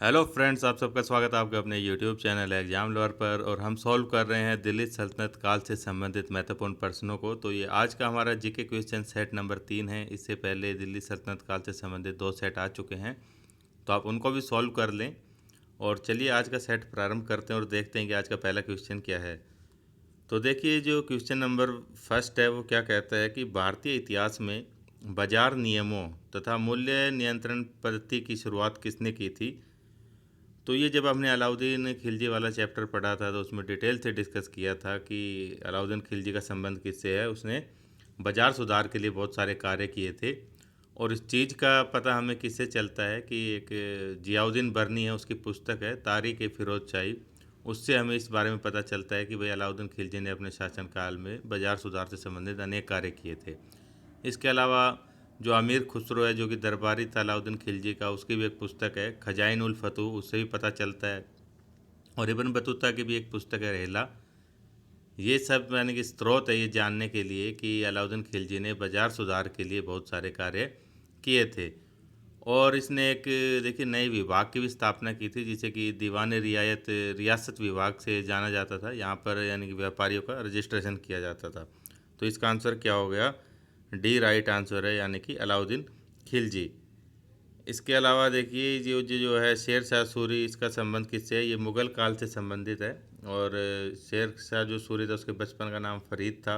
Hello friends, आप सबका स्वागत है आपके अपने यूट्यूब चैनल एग्जाम लवर पर। और हम सॉल्व कर रहे हैं दिल्ली सल्तनत काल से संबंधित महत्वपूर्ण प्रश्नों को। तो ये आज का हमारा जीके क्वेश्चन सेट नंबर 3 है। इससे पहले दिल्ली सल्तनत काल से संबंधित 2 सेट आ चुके हैं, तो आप उनको भी सॉल्व कर लें। और चलिए आज का सेट प्रारंभ करते हैं और देखते हैं कि आज का पहला क्वेश्चन क्या है। तो देखिए, जो क्वेश्चन नंबर फर्स्ट है वो क्या कहता है कि भारतीय इतिहास में बाजार नियमों तथा मूल्य नियंत्रण पद्धति की शुरुआत किसने की थी। तो ये जब हमने अलाउद्दीन खिलजी वाला चैप्टर पढ़ा था तो उसमें डिटेल से डिस्कस किया था कि अलाउद्दीन खिलजी का संबंध किससे है। उसने बाजार सुधार के लिए बहुत सारे कार्य किए थे। और इस चीज़ का पता हमें किससे चलता है कि एक जियाउद्दीन बर्नी है, उसकी पुस्तक है तारीख ए फिरोज शाही। उससे हमें इस बारे में पता चलता है कि भाई अलाउद्दीन खिलजी ने अपने शासनकाल में बाजार सुधार से संबंधित अनेक कार्य किए थे। इसके अलावा जो अमीर खुसरो है, जो कि दरबारी था अलाउद्दीन खिलजी का, उसकी भी एक पुस्तक है खजाइन उल फतूह, उससे भी पता चलता है। और इब्न बतूता की भी एक पुस्तक है रहला। ये सब यानी कि स्रोत है ये जानने के लिए कि अलाउद्दीन खिलजी ने बाजार सुधार के लिए बहुत सारे कार्य किए थे। और इसने एक देखिए नए विभाग की भी स्थापना की थी, जिसे कि दीवान रियायत रियासत विभाग से जाना जाता था। यहाँ पर यानी कि व्यापारियों का रजिस्ट्रेशन किया जाता था। तो इसका आंसर क्या हो गया? डी राइट आंसर है, यानी कि अलाउद्दीन खिलजी। इसके अलावा देखिए जो है शेर शाह सूरी, इसका संबंध किससे है? ये मुग़ल काल से संबंधित है। और शेर शाह जो सूरी था उसके बचपन का नाम फरीद था।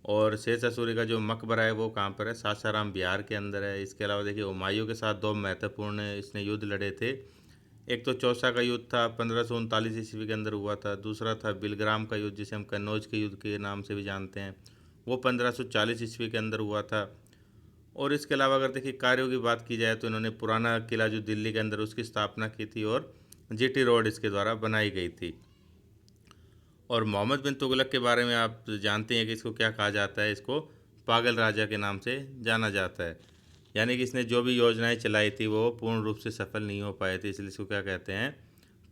और शेर शाह सूरी का जो मकबरा है वो कहाँ पर है? सासाराम बिहार के अंदर है। इसके अलावा देखिए हुमायूं के साथ 2 महत्वपूर्ण इसने युद्ध लड़े थे। एक तो चौसा का युद्ध था, 1539 ईस्वी के अंदर हुआ था। दूसरा था बिलग्राम का युद्ध, जिसे हम कन्नौज के युद्ध के नाम से भी जानते हैं, वो 1540 ईस्वी के अंदर हुआ था। और इसके अलावा अगर देखिए कार्यों की बात की जाए तो इन्होंने पुराना किला जो दिल्ली के अंदर, उसकी स्थापना की थी और जीटी रोड इसके द्वारा बनाई गई थी। और मोहम्मद बिन तुगलक के बारे में आप जानते हैं कि इसको क्या कहा जाता है? इसको पागल राजा के नाम से जाना जाता है। यानी कि इसने जो भी योजनाएं चलाई थी वो पूर्ण रूप से सफल नहीं हो पाए थे, इसलिए इसको क्या कहते हैं?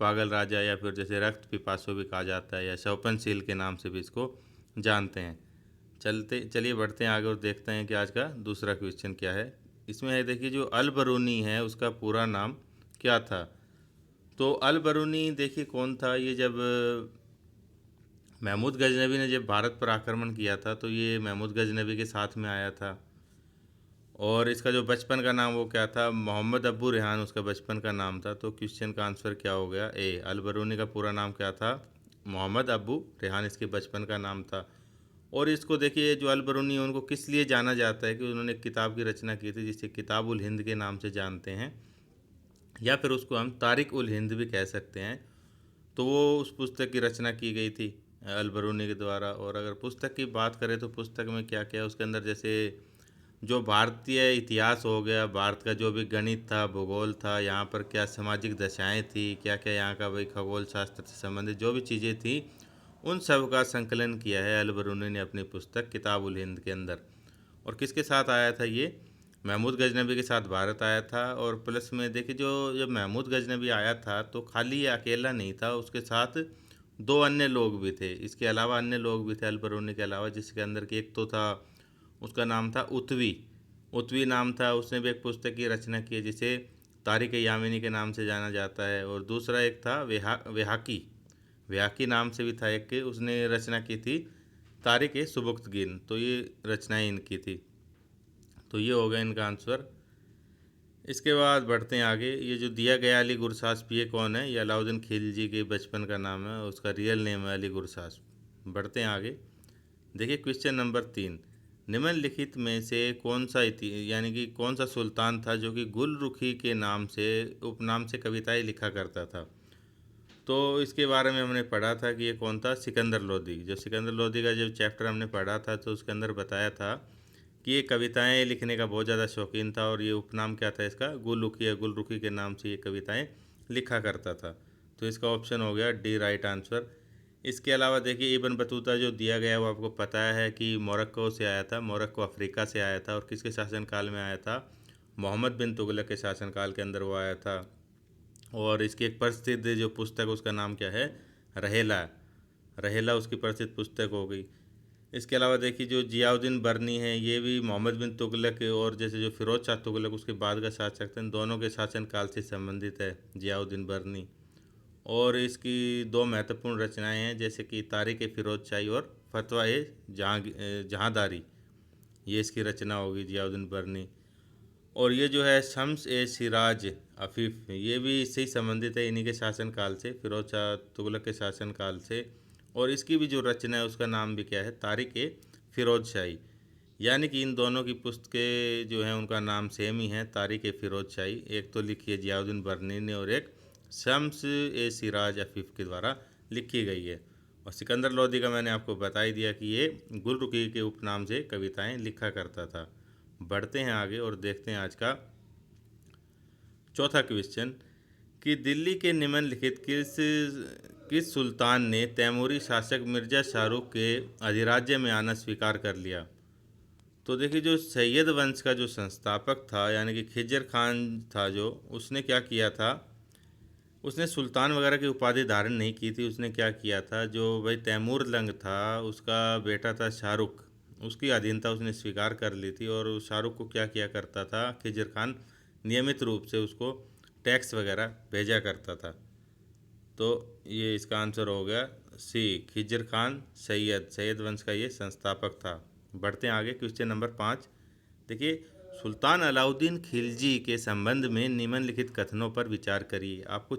पागल राजा, या फिर जैसे रक्त पिपासु भी कहा जाता है, या शौपनशील के नाम से भी इसको जानते हैं। चलिए बढ़ते हैं आगे और देखते हैं कि आज का दूसरा क्वेश्चन क्या है। इसमें है देखिए, जो अल बरूनी है उसका पूरा नाम क्या था? तो अल बरूनी देखिए कौन था? ये जब महमूद गजनबी ने जब भारत पर आक्रमण किया था तो ये महमूद गजनबी के साथ में आया था। और इसका जो बचपन का नाम वो क्या था? मोहम्मद अब्बू रेहान उसका बचपन का नाम था। तो क्वेश्चन का आंसर क्या हो गया? ए, अल बरूनी का पूरा नाम क्या था? मोहम्मद अब्बू रेहान इसके बचपन का नाम था। और इसको देखिए, जो अल बरूनी है उनको किस लिए जाना जाता है कि उन्होंने एक किताब की रचना की थी जिसे किताब उल हिंद के नाम से जानते हैं, या फिर उसको हम तारिक उल हिंद भी कह सकते हैं। तो वो उस पुस्तक की रचना की गई थी अल बरूनी के द्वारा। और अगर पुस्तक की बात करें तो पुस्तक में क्या क्या है उसके अंदर, जैसे जो भारतीय इतिहास हो गया, भारत का जो भी गणित था, भूगोल था, यहाँ पर क्या सामाजिक दशाएं थी, क्या क्या यहाँ का भाई खगोल शास्त्र से संबंधित जो भी चीज़ें थी, उन सब का संकलन किया है अल बरूनी ने अपनी पुस्तक किताब उल हिंद के अंदर। और किसके साथ आया था ये? महमूद गजनबी के साथ भारत आया था। और प्लस में देखिए, जो जब महमूद गजनबी आया था तो खाली ये अकेला नहीं था, उसके साथ 2 अन्य लोग भी थे। इसके अलावा अन्य लोग भी थे अल बरूनी के अलावा, जिसके अंदर कि एक तो था, उसका नाम था उत्वी। उत्वी नाम था, उसने भी एक पुस्तक की रचना की है जिसे तारिक यामिनी के नाम से जाना जाता है। और दूसरा एक था वेहाकी। व्याकी नाम से भी था एक के, उसने रचना की थी तारिक ए सुबुक्तगिन। तो ये रचनाएं इनकी थी। तो ये हो गया इनका आंसर। इसके बाद बढ़ते हैं आगे। ये जो दिया गया अली गुरसास, ये कौन है? ये अलाउद्दीन खिलजी के बचपन का नाम है, उसका रियल नेम है अली गुरसास। बढ़ते हैं आगे। देखिए क्वेश्चन नंबर 3, निम्नलिखित में से कौन सा यानी कि कौन सा सुल्तान था जो कि गुल रुखी के नाम से उपनाम से कविताएं लिखा करता था? तो इसके बारे में हमने पढ़ा था कि ये कौन था? सिकंदर लोदी। जो सिकंदर लोदी का जब चैप्टर हमने पढ़ा था तो उसके अंदर बताया था कि ये कविताएं लिखने का बहुत ज़्यादा शौकीन था। और ये उपनाम क्या था इसका? गुलरुखी या गुलरुखी के नाम से ये कविताएं लिखा करता था। तो इसका ऑप्शन हो गया डी राइट आंसर। इसके अलावा देखिए, इब्न बतूता जो दिया गया है वो आपको पता है कि मोरक्को से आया था, मोरक्को अफ्रीका से आया था। और किसके शासनकाल में आया था? मोहम्मद बिन तुगलक के शासनकाल के अंदर वो आया था। और इसकी एक प्रसिद्ध जो पुस्तक उसका नाम क्या है? रहेला। रहेला उसकी प्रसिद्ध पुस्तक हो गई। इसके अलावा देखिए जो जियाउद्दीन बर्नी है, ये भी मोहम्मद बिन तुगलक और जैसे जो फिरोज शाह तुगलक उसके बाद का शासक थे, दोनों के शासनकाल से संबंधित है जियाउद्दीन बर्नी। और इसकी दो महत्वपूर्ण रचनाएं हैं, जैसे कि तारीख ए फिरोज शाही और फतवा ए जहांदारी, ये इसकी रचना होगी जियाउद्दीन बर्नी। और ये जो है शम्स ए सिराज अफीफ, ये भी इससे ही संबंधित है, इन्हीं के शासनकाल से, फिरोज शाह तुगलक के शासनकाल से। और इसकी भी जो रचना है उसका नाम भी क्या है, तारिक ए फिरोज शाही। यानी कि इन दोनों की पुस्तकें जो हैं उनका नाम सेम ही है, तारिक ए फिरोज शाही। एक तो लिखी है जियाउद्दीन बर्नी ने और एक शम्स ए सिराज अफीफ के द्वारा लिखी गई है। और सिकंदर लोदी का मैंने आपको बता ही दिया कि ये गुलरुखी के उपनाम से कविताएं लिखा करता था। बढ़ते हैं आगे और देखते हैं आज का चौथा क्वेश्चन कि दिल्ली के निम्नलिखित किस सुल्तान ने तैमूरी शासक मिर्जा शाहरुख के अधिराज्य में आना स्वीकार कर लिया। तो देखिए जो सैयद वंश का जो संस्थापक था यानी कि खिजर खान था, जो उसने क्या किया था, उसने सुल्तान वगैरह की उपाधि धारण नहीं की थी। उसने क्या किया था, जो भाई तैमूर लंग था उसका बेटा था शाहरुख, उसकी अधीनता उसने स्वीकार कर ली थी। और उस शाहरुख को क्या किया करता था, खिजर खान नियमित रूप से उसको टैक्स वगैरह भेजा करता था। तो ये इसका आंसर हो गया सी, खिजर खान सैयद वंश का ये संस्थापक था। बढ़ते हैं आगे, क्वेश्चन नंबर 5। देखिए, सुल्तान अलाउद्दीन खिलजी के संबंध में निम्नलिखित कथनों पर विचार करिए। आपको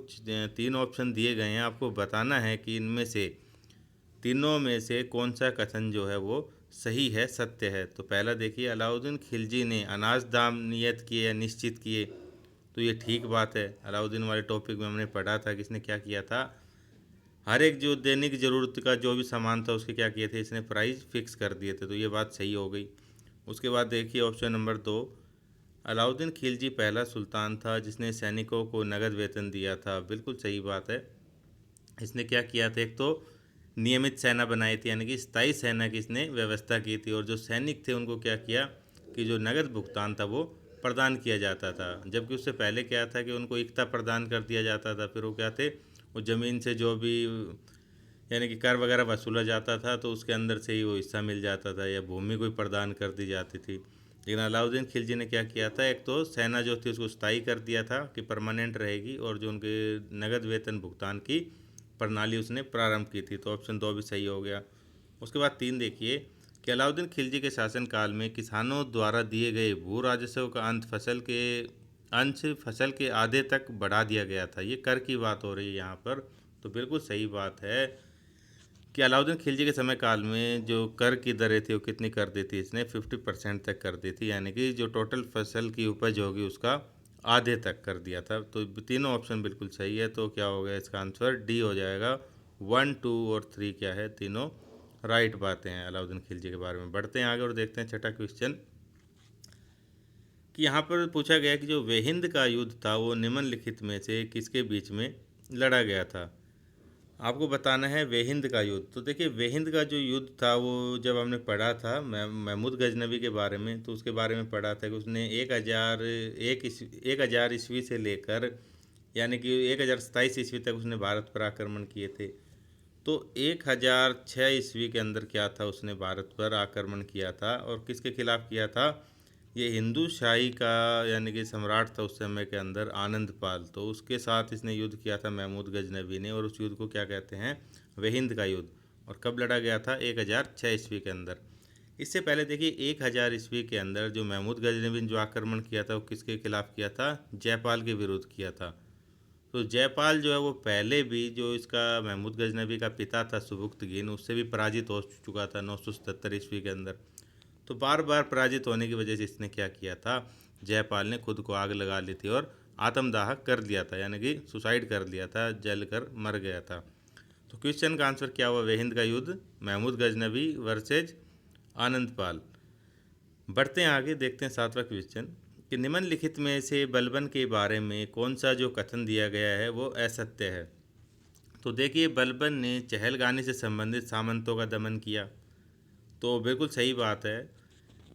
3 ऑप्शन दिए गए हैं, आपको बताना है कि इनमें से तीनों में से कौन सा कथन जो है वो सही है, सत्य है। तो पहला देखिए, अलाउद्दीन खिलजी ने अनाज दाम नियत किए या निश्चित किए, तो ये ठीक बात है। अलाउद्दीन वाले टॉपिक में हमने पढ़ा था कि इसने क्या किया था, हर एक जो दैनिक ज़रूरत का जो भी सामान था उसके क्या किए थे, इसने प्राइस फिक्स कर दिए थे, तो ये बात सही हो गई। उसके बाद देखिए ऑप्शन नंबर 2, अलाउद्दीन खिलजी पहला सुल्तान था जिसने सैनिकों को नगद वेतन दिया था। बिल्कुल सही बात है। इसने क्या किया था, एक तो नियमित सेना बनाई थी, यानी कि स्थायी सेना की इसने व्यवस्था की थी। और जो सैनिक थे उनको क्या किया कि जो नगद भुगतान था वो प्रदान किया जाता था। जबकि उससे पहले क्या था कि उनको इक्ता प्रदान कर दिया जाता था। फिर वो क्या थे, वो ज़मीन से जो भी यानी कि कर वगैरह वसूला जाता था तो उसके अंदर से ही वो हिस्सा मिल जाता था, या भूमि कोई प्रदान कर दी जाती थी। लेकिन अलाउद्दीन खिलजी ने क्या किया था, एक तो सेना जो थी उसको स्थायी कर दिया था कि परमानेंट रहेगी, और जो उनके नगद वेतन भुगतान की प्रणाली उसने प्रारंभ की थी। तो ऑप्शन 2 भी सही हो गया। उसके बाद 3 देखिए कि अलाउद्दीन खिलजी के शासनकाल में किसानों द्वारा दिए गए भू राजस्व का अंश फसल के आधे तक बढ़ा दिया गया था। ये कर की बात हो रही है यहाँ पर। तो बिल्कुल सही बात है कि अलाउद्दीन खिलजी के समय काल में जो कर की दरें थी वो कितनी कर दी थी, इसने 50% तक कर दी थी, यानी कि जो टोटल फसल की उपज होगी उसका आधे तक कर दिया था। तो तीनों ऑप्शन बिल्कुल सही है। तो क्या हो गया, इसका आंसर डी हो जाएगा। 1, 2 और 3 क्या है, तीनों राइट बातें हैं अलाउद्दीन खिलजी के बारे में। बढ़ते हैं आगे और देखते हैं छठा क्वेश्चन कि यहाँ पर पूछा गया कि जो वेहिंद का युद्ध था वो निम्नलिखित में से किसके बीच में लड़ा गया था। आपको बताना है वेहिंद का युद्ध। तो देखिए वेहिंद का जो युद्ध था वो जब हमने पढ़ा था महमूद गजनवी के बारे में, तो उसके बारे में पढ़ा था कि उसने 1000 ईस्वी से लेकर यानी कि 1027 ईस्वी तक उसने भारत पर आक्रमण किए थे। तो 1006 ईस्वी के अंदर क्या था, उसने भारत पर आक्रमण किया था। और किसके खिलाफ किया था, ये हिंदू शाही का यानी कि सम्राट था उस समय के अंदर आनंद पाल, तो उसके साथ इसने युद्ध किया था महमूद गजनवी ने। और उस युद्ध को क्या कहते हैं, वेहिंद का युद्ध। और कब लड़ा गया था, 1006 ईस्वी के अंदर। इससे पहले देखिए 1000 ईस्वी के अंदर जो महमूद गजनवी ने जो आक्रमण किया था वो किसके खिलाफ किया था, जयपाल के विरुद्ध किया था। तो जयपाल जो है वो पहले भी जो इसका महमूद गजनवी का पिता था सुबुक्तगीन, उससे भी पराजित हो चुका था 977 ईस्वी के अंदर। तो बार बार पराजित होने की वजह से इसने क्या किया था, जयपाल ने खुद को आग लगा ली थी और आत्मदाह कर लिया था, यानी कि सुसाइड कर लिया था, जल कर मर गया था। तो क्वेश्चन का आंसर क्या हुआ, वेहिंद का युद्ध, महमूद गजनवी वर्सेज आनंद पाल। बढ़ते हैं आगे, देखते हैं 7वां क्वेश्चन कि निम्नलिखित में से बलबन के बारे में कौन सा जो कथन दिया गया है वो असत्य है। तो देखिए बलबन ने चहलगानी से संबंधित सामंतों का दमन किया, तो बिल्कुल सही बात है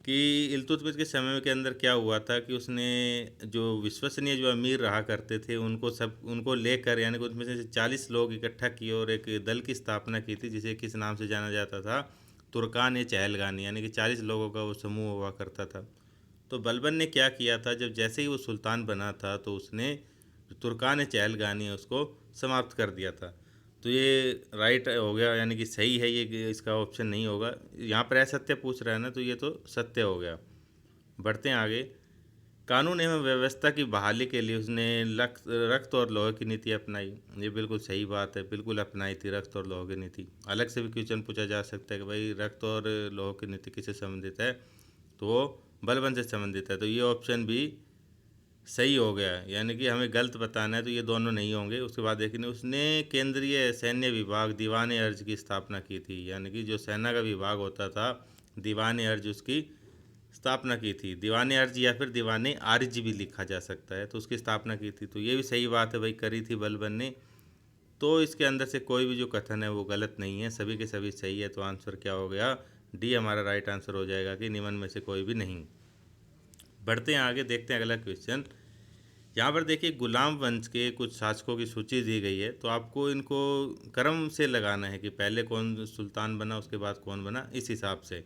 कि इल्तुतमिश के समय के अंदर क्या हुआ था कि उसने जो विश्वसनीय जो अमीर रहा करते थे उनको लेकर यानी कि उसमें से 40 लोग इकट्ठा किए और एक दल की स्थापना की थी जिसे किस नाम से जाना जाता था, तुर्कान ए चहलगानी, यानी कि 40 लोगों का वो समूह हुआ करता था। तो बलबन ने क्या किया था, जब जैसे ही वो सुल्तान बना था तो उसने जो तुर्कान ए चहलगानी है उसको समाप्त कर दिया था। तो ये राइट हो गया, यानी कि सही है ये, इसका ऑप्शन नहीं होगा। यहाँ पर असत्य पूछ रहा है ना, तो ये तो सत्य हो गया। बढ़ते हैं आगे। कानून एवं व्यवस्था की बहाली के लिए उसने रक्त और लौह की नीति अपनाई। ये बिल्कुल सही बात है, बिल्कुल अपनाई थी रक्त और लौह की नीति। अलग से भी क्वेश्चन पूछा जा सकता है कि भाई रक्त और लौह की नीति किससे संबंधित है, तो वो बलबन से संबंधित है। तो ये ऑप्शन भी सही हो गया, यानी कि हमें गलत बताना है तो ये दोनों नहीं होंगे। उसके बाद देखिए, उसने केंद्रीय सैन्य विभाग दीवान अर्ज की स्थापना की थी, यानी कि जो सेना का विभाग होता था दीवान अर्ज, उसकी स्थापना की थी। दीवान अर्ज या फिर दीवान आर्ज भी लिखा जा सकता है, तो उसकी स्थापना की थी। तो ये भी सही बात है भाई, करी थी बलबन ने। तो इसके अंदर से कोई भी जो कथन है वो गलत नहीं है, सभी के सभी सही है। तो आंसर क्या हो गया, डी हमारा राइट आंसर हो जाएगा कि निम्न में से कोई भी नहीं। बढ़ते हैं आगे, देखते हैं अगला क्वेश्चन। यहाँ पर देखिए, गुलाम वंश के कुछ शासकों की सूची दी गई है, तो आपको इनको क्रम से लगाना है कि पहले कौन सुल्तान बना, उसके बाद कौन बना, इस हिसाब से।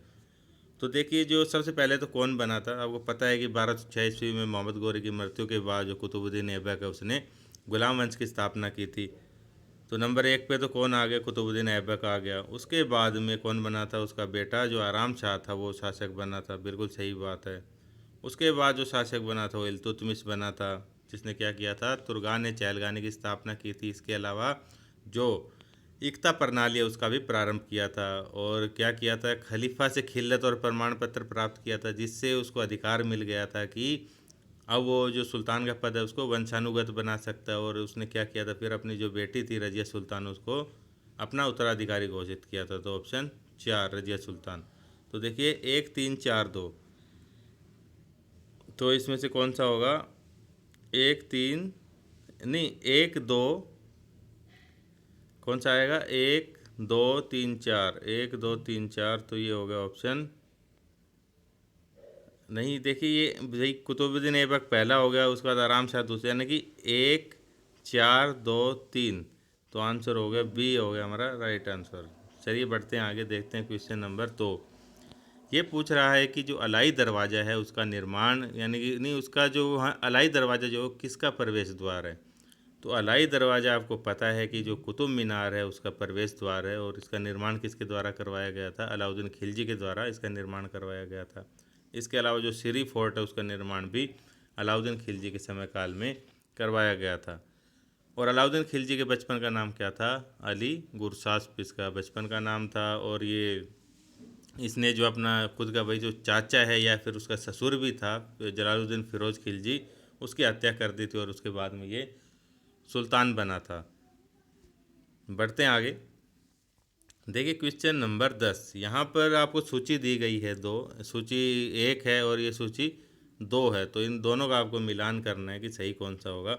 तो देखिए, जो सबसे पहले तो कौन बना था, आपको पता है कि 1206 ईस्वी में मोहम्मद गोरी की मृत्यु के बाद जो कुतुबुद्दीन ऐबक है उसने गुलाम वंश की स्थापना की थी। तो नंबर 1 पे तो कौन आ गया, कुतुबुद्दीन ऐबक आ गया। उसके बाद में कौन बना था, उसका बेटा जो आराम शाह था वो शासक बना था, बिल्कुल सही बात है। उसके बाद जो शासक बना था वो इल्तुतमिश बना था, जिसने क्या किया था, तुर्गान चहलगानी की स्थापना की थी। इसके अलावा जो एकता प्रणाली है उसका भी प्रारंभ किया था। और क्या किया था, खलीफा से खिल्लत और प्रमाण पत्र प्राप्त किया था, जिससे उसको अधिकार मिल गया था कि अब वो जो सुल्तान का पद है उसको वंशानुगत बना सकता है। और उसने क्या किया था, फिर अपनी जो बेटी थी रजिया सुल्तान, उसको अपना उत्तराधिकारी घोषित किया था। तो ऑप्शन 4 रजिया सुल्तान। तो देखिए 1 3 4 2, तो इसमें से कौन सा होगा, 1 3 नहीं 1 2, कौन सा आएगा, 1 2 3 4, 1 2 3 4, तो ये हो गया ऑप्शन नहीं। देखिए ये भाई कुतुबुद्दीन ऐबक पहला हो गया, उसके बाद आराम शाह दूसरा, यानी कि 1 4 2 3, तो आंसर हो गया बी, हो गया हमारा राइट आंसर। चलिए बढ़ते हैं आगे, देखते हैं क्वेश्चन नंबर 2। ये पूछ रहा है कि जो अलाई दरवाज़ा है उसका निर्माण, यानी कि नहीं, उसका जो वहाँ अलाई दरवाज़ा जो किसका प्रवेश द्वार है। तो अलाई दरवाज़ा आपको पता है कि जो कुतुब मीनार है उसका प्रवेश द्वार है। और इसका निर्माण किसके द्वारा करवाया गया था, अलाउद्दीन खिलजी के द्वारा इसका निर्माण करवाया गया था। इसके अलावा जो सिरी फोर्ट है उसका निर्माण भी अलाउद्दीन खिलजी के समय काल में करवाया गया था। और अलाउद्दीन खिलजी के बचपन का नाम क्या था, अली गुरसास्प इसका बचपन का नाम था। और ये इसने जो अपना खुद का भाई जो चाचा है या फिर उसका ससुर भी था जलालुद्दीन फिरोज खिलजी, उसकी हत्या कर दी थी और उसके बाद में ये सुल्तान बना था। बढ़ते हैं आगे, देखिए क्वेश्चन नंबर 10। यहाँ पर आपको सूची दी गई है दो, सूची 1 है और ये सूची 2 है। तो इन दोनों का आपको मिलान करना है कि सही कौन सा होगा।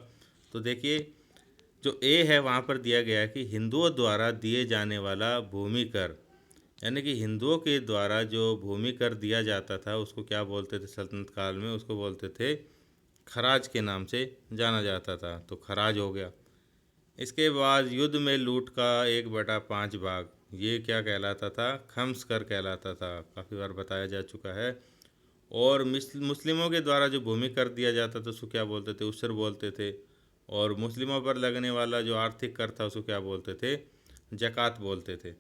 तो देखिए जो ए है वहाँ पर दिया गया है कि हिंदुओं द्वारा दिए जाने वाला भूमि कर, यानी कि हिंदुओं के द्वारा जो भूमि कर दिया जाता था उसको क्या बोलते थे सल्तनत काल में, उसको बोलते थे खराज के नाम से जाना जाता था। तो खराज हो गया। इसके बाद युद्ध में लूट का 1/5 भाग, ये क्या कहलाता था, खम्स कर कहलाता था, काफ़ी बार बताया जा चुका है। और मुस्लिमों के द्वारा जो भूमि कर दिया जाता था उसको क्या बोलते थे, उसर बोलते थे। और मुस्लिमों पर लगने वाला जो आर्थिक कर था उसको क्या बोलते थे, जक़ात बोलते थे।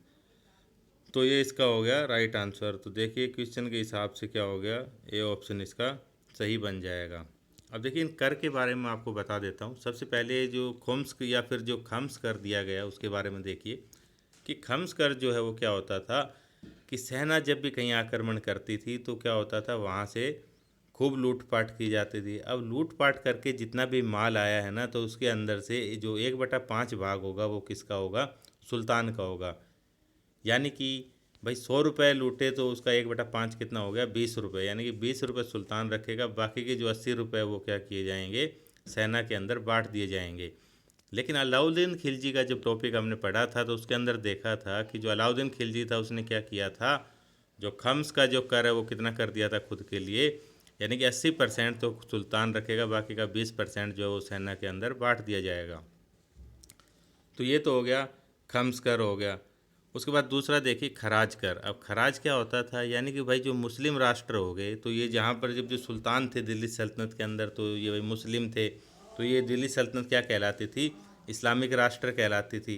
तो ये इसका हो गया राइट आंसर। तो देखिए क्वेश्चन के हिसाब से क्या हो गया, ए ऑप्शन इसका सही बन जाएगा। अब देखिए इन कर के बारे में आपको बता देता हूँ। सबसे पहले जो खुम्स या फिर जो खम्स कर दिया गया उसके बारे में देखिए कि खम्स कर जो है वो क्या होता था कि सेना जब भी कहीं आक्रमण करती थी तो क्या होता था, वहाँ से खूब लूटपाट की जाती थी। अब लूटपाट करके जितना भी माल आया है ना, तो उसके अंदर से जो 1/5 भाग होगा वो किसका होगा, सुल्तान का होगा। यानी कि भाई 100 रुपये लूटे तो उसका 1/5 कितना हो गया, 20 रुपये, यानी कि 20 रुपये सुल्तान रखेगा, बाकी के जो 80 रुपये वो क्या किए जाएंगे, सेना के अंदर बांट दिए जाएंगे। लेकिन अलाउद्दीन खिलजी का जब टॉपिक हमने पढ़ा था तो उसके अंदर देखा था कि जो अलाउद्दीन खिलजी था उसने क्या किया था, जो खम्स का जो कर है वो कितना कर दिया था खुद के लिए, यानी कि 80% तो सुल्तान रखेगा, बाकी का 20% जो है वो सेना के अंदर बांट दिया जाएगा। तो ये तो हो गया खम्स कर हो गया। उसके बाद दूसरा देखिए खराज कर। अब खराज क्या होता था, यानी कि भाई जो मुस्लिम राष्ट्र हो गए, तो ये जहाँ पर जब जो सुल्तान थे दिल्ली सल्तनत के अंदर, तो ये भाई मुस्लिम थे, तो ये दिल्ली सल्तनत क्या कहलाती थी, इस्लामिक राष्ट्र कहलाती थी।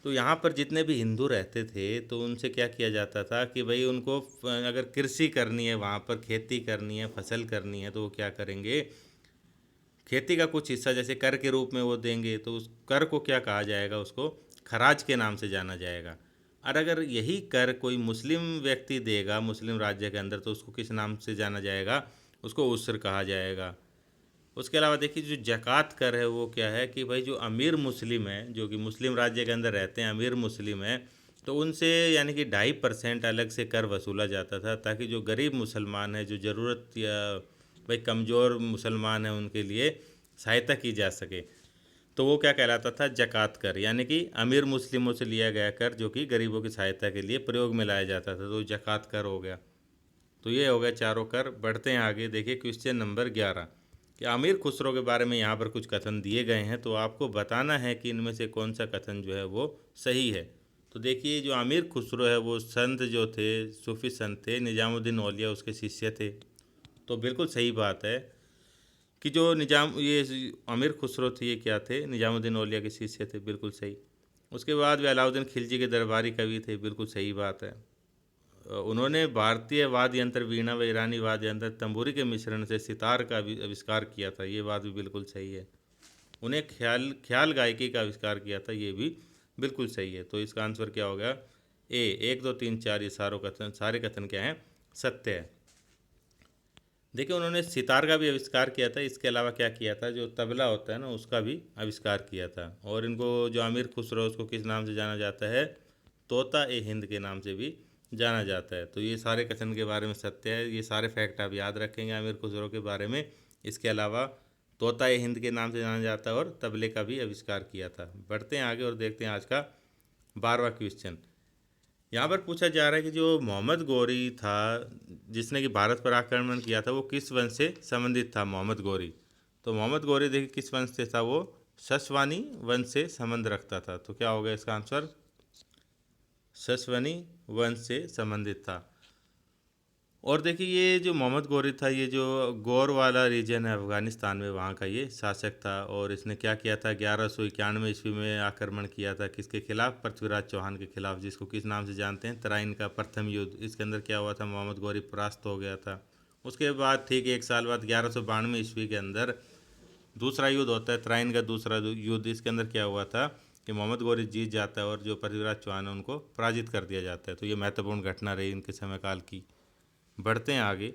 तो यहाँ पर जितने भी हिंदू रहते थे तो उनसे क्या किया जाता था कि भाई उनको अगर कृषि करनी है, वहाँ पर खेती करनी है, फसल करनी है, तो वो क्या करेंगे, खेती का कुछ हिस्सा जैसे कर के रूप में वो देंगे, तो उस कर को क्या कहा जाएगा, उसको खराज के नाम से जाना जाएगा। और अगर यही कर कोई मुस्लिम व्यक्ति देगा मुस्लिम राज्य के अंदर, तो उसको किस नाम से जाना जाएगा, उसको उसर कहा जाएगा। उसके अलावा देखिए जो जक़ात कर है वो क्या है कि भाई जो अमीर मुस्लिम है, जो कि मुस्लिम राज्य के अंदर रहते हैं, अमीर मुस्लिम है, तो उनसे यानी कि 2.5% अलग से कर वसूला जाता था, ताकि जो गरीब मुसलमान है, जो ज़रूरत या भाई कमज़ोर मुसलमान है, उनके लिए सहायता की जा सके। तो वो क्या कहलाता था, जक़ात कर, यानी कि अमीर मुस्लिमों से लिया गया कर जो कि गरीबों की सहायता के लिए प्रयोग में लाया जाता था, तो जक़ात कर हो गया। तो ये हो गया चारों कर। बढ़ते हैं आगे, देखिए क्वेश्चन नंबर 11 कि अमीर खुसरो के बारे में यहाँ पर कुछ कथन दिए गए हैं, तो आपको बताना है कि इनमें से कौन सा कथन जो है वो सही है। तो देखिए जो अमीर खुसरो है वो संत जो थे, सूफी संत थे, निजामुद्दीन औलिया उसके शिष्य थे। तो बिल्कुल सही बात है कि जो निजाम ये अमीर खुसरो थे ये क्या थे, निजामुद्दीन औलिया के शिष्य थे, बिल्कुल सही। उसके बाद वे अलाउद्दीन खिलजी के दरबारी कवि थे, बिल्कुल सही बात है। उन्होंने भारतीय वाद्य यंत्र वीणा व ईरानी वाद्य यंत्र तंबूरी के मिश्रण से सितार का आविष्कार किया था, ये बात भी बिल्कुल सही है। उन्हें ख्याल ख्याल गायकी का आविष्कार किया था, ये भी बिल्कुल सही है। तो इसका आंसर क्या होगा, ए। 1 2 3 4 ये सारे कथन क्या हैं, सत्य है। देखिए उन्होंने सितार का भी आविष्कार किया था, इसके अलावा क्या किया था, जो तबला होता है ना उसका भी आविष्कार किया था। और इनको जो अमीर खुसरो उसको किस नाम से जाना जाता है, तोता ए हिंद के नाम से भी जाना जाता है। तो ये सारे कथन के बारे में सत्य है, ये सारे फैक्ट आप याद रखेंगे अमीर खुसरो के बारे में। इसके अलावा तोता ए हिंद के नाम से जाना जाता है और तबले का भी आविष्कार किया था। बढ़ते हैं आगे और देखते हैं आज का 12वां क्वेश्चन। यहाँ पर पूछा जा रहा है कि जो मोहम्मद गौरी था जिसने कि भारत पर आक्रमण किया था, वो किस वंश से संबंधित था, मोहम्मद गौरी। तो मोहम्मद गौरी देखिए किस वंश से था, वो शशवानी वंश से संबंध रखता था। तो क्या होगा इसका आंसर, शशवानी वंश से संबंधित था। और देखिए ये जो मोहम्मद गौरी था, ये जो गौर वाला रीजन है अफ़गानिस्तान में, वहाँ का ये शासक था। और इसने क्या किया था, 1191 ईस्वी में आक्रमण किया था, किसके खिलाफ, पृथ्वीराज चौहान के खिलाफ, जिसको किस नाम से जानते हैं, तराइन का प्रथम युद्ध। इसके अंदर क्या हुआ था, मोहम्मद गौरी परास्त हो गया था। उसके बाद ठीक 1 साल बाद 1192 ईस्वी के अंदर दूसरा युद्ध होता है, तराइन का दूसरा युद्ध। इसके अंदर क्या हुआ था कि मोहम्मद गौरी जीत जाता है और जो पृथ्वीराज चौहान है उनको पराजित कर दिया जाता है। तो ये महत्वपूर्ण घटना रही इनके समय काल की। बढ़ते हैं आगे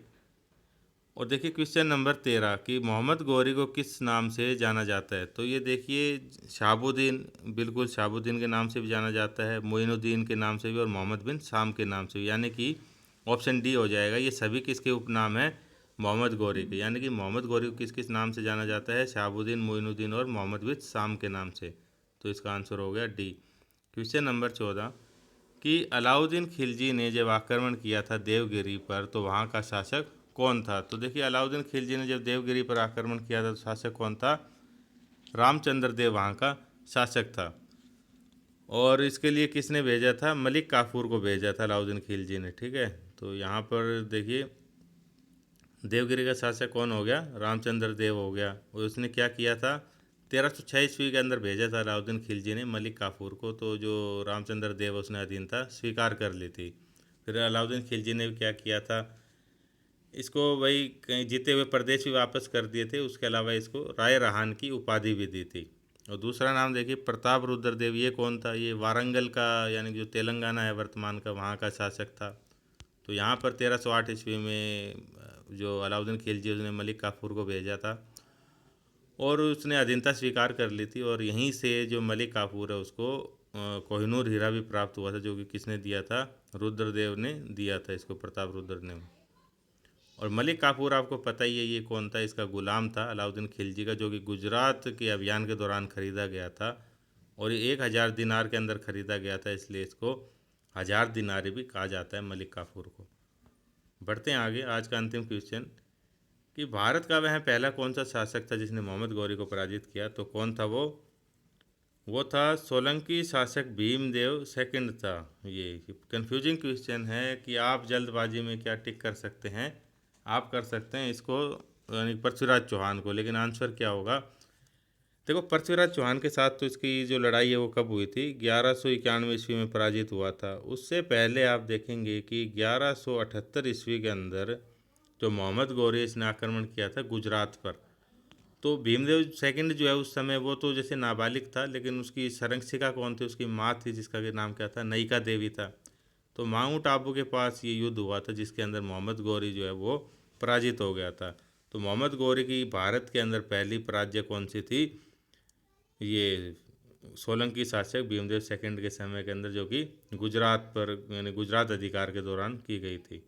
और देखिए क्वेश्चन नंबर 13 कि मोहम्मद गौरी को किस नाम से जाना जाता है। तो ये देखिए शहाबुद्दीन, बिल्कुल शहाबुद्दीन के नाम से भी जाना जाता है, मोइनुद्दीन के नाम से भी, और मोहम्मद बिन शाम के नाम से भी, यानी कि ऑप्शन डी हो जाएगा। ये सभी किसके उपनाम हैं, मोहम्मद गौरी के। यानी कि मोहम्मद गौरी को किस किस नाम से जाना जाता है, शहाबुद्दीन, मोइनुद्दीन और मोहम्मद बिन शाम के नाम से। तो इसका आंसर हो गया डी। क्वेश्चन नंबर 14 कि अलाउद्दीन खिलजी ने जब आक्रमण किया था देवगिरी पर, तो वहाँ का शासक कौन था। तो देखिए अलाउद्दीन खिलजी ने जब देवगिरी पर आक्रमण किया था तो शासक कौन था, रामचंद्र देव वहाँ का शासक था। और इसके लिए किसने भेजा था, मलिक काफूर को भेजा था अलाउद्दीन खिलजी ने, ठीक है। तो यहाँ पर देखिए देवगिरी का शासक कौन हो गया, रामचंद्र देव हो गया। और उसने क्या किया था, 1306 ईस्वी के अंदर भेजा था अलाउद्दीन खिलजी ने मलिक काफूर को। तो जो रामचंद्र देव उसने अधीनता स्वीकार कर ली थी। फिर अलाउद्दीन खिलजी ने भी क्या किया था, इसको वही कहीं जीते हुए प्रदेश भी वापस कर दिए थे। उसके अलावा इसको राय रहान की उपाधि भी दी थी। और दूसरा नाम देखिए प्रताप रुद्र देव, ये कौन था, ये वारंगल का यानी कि जो तेलंगाना है वर्तमान का, वहाँ का शासक था। तो यहाँ पर 1308 ईस्वी में जो अलाउद्दीन खिलजी उसने मलिक काफूर को भेजा था और उसने अधीनता स्वीकार कर ली थी। और यहीं से जो मलिक काफूर है उसको कोहिनूर हीरा भी प्राप्त हुआ था, जो कि किसने दिया था, रुद्रदेव ने दिया था इसको, प्रताप रुद्र ने। और मलिक काफूर आपको पता ही है ये कौन था, इसका गुलाम था अलाउद्दीन खिलजी का, जो कि गुजरात के अभियान के दौरान खरीदा गया था। और ये 1000 दिनार के अंदर खरीदा गया था, इसलिए इसको 1000 दिनारी भी कहा जाता है मलिक काफूर को। बढ़ते हैं आगे, आज का अंतिम क्वेश्चन कि भारत का वह पहला कौन सा शासक था जिसने मोहम्मद गौरी को पराजित किया। तो कौन था वो वो था सोलंकी शासक भीमदेव सेकंड था। ये कंफ्यूजिंग क्वेश्चन है कि आप जल्दबाजी में क्या टिक कर सकते हैं। आप कर सकते हैं इसको यानी पृथ्वीराज चौहान को, लेकिन आंसर क्या होगा। देखो पृथ्वीराज चौहान के साथ तो इसकी जो लड़ाई है वो कब हुई थी, 1191 ईस्वी में पराजित हुआ था। उससे पहले आप देखेंगे कि 1178 ईस्वी के अंदर जो मोहम्मद गौरी इसने आक्रमण किया था गुजरात पर। तो भीमदेव सेकंड जो है उस समय वो तो जैसे नाबालिग था, लेकिन उसकी संरक्षिका कौन थी, उसकी माँ थी जिसका के नाम क्या था, नयिका देवी था। तो माउंट आबू के पास ये युद्ध हुआ था जिसके अंदर मोहम्मद गौरी जो है वो पराजित हो गया था। तो मोहम्मद गौरी की भारत के अंदर पहली पराजय कौन सी थी, ये सोलंकी शासक भीमदेव सेकंड के समय के अंदर, जो कि गुजरात पर यानी गुजरात अधिकार के दौरान की गई थी।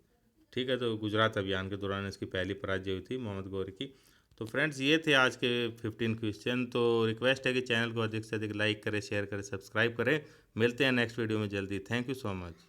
ठीक है, तो गुजरात अभियान के दौरान इसकी पहली पराजय हुई थी मोहम्मद गौरी की। तो फ्रेंड्स ये थे आज के 15 क्वेश्चन। तो रिक्वेस्ट है कि चैनल को अधिक से अधिक लाइक करें, शेयर करें, सब्सक्राइब करें। मिलते हैं नेक्स्ट वीडियो में जल्दी। Thank you so much.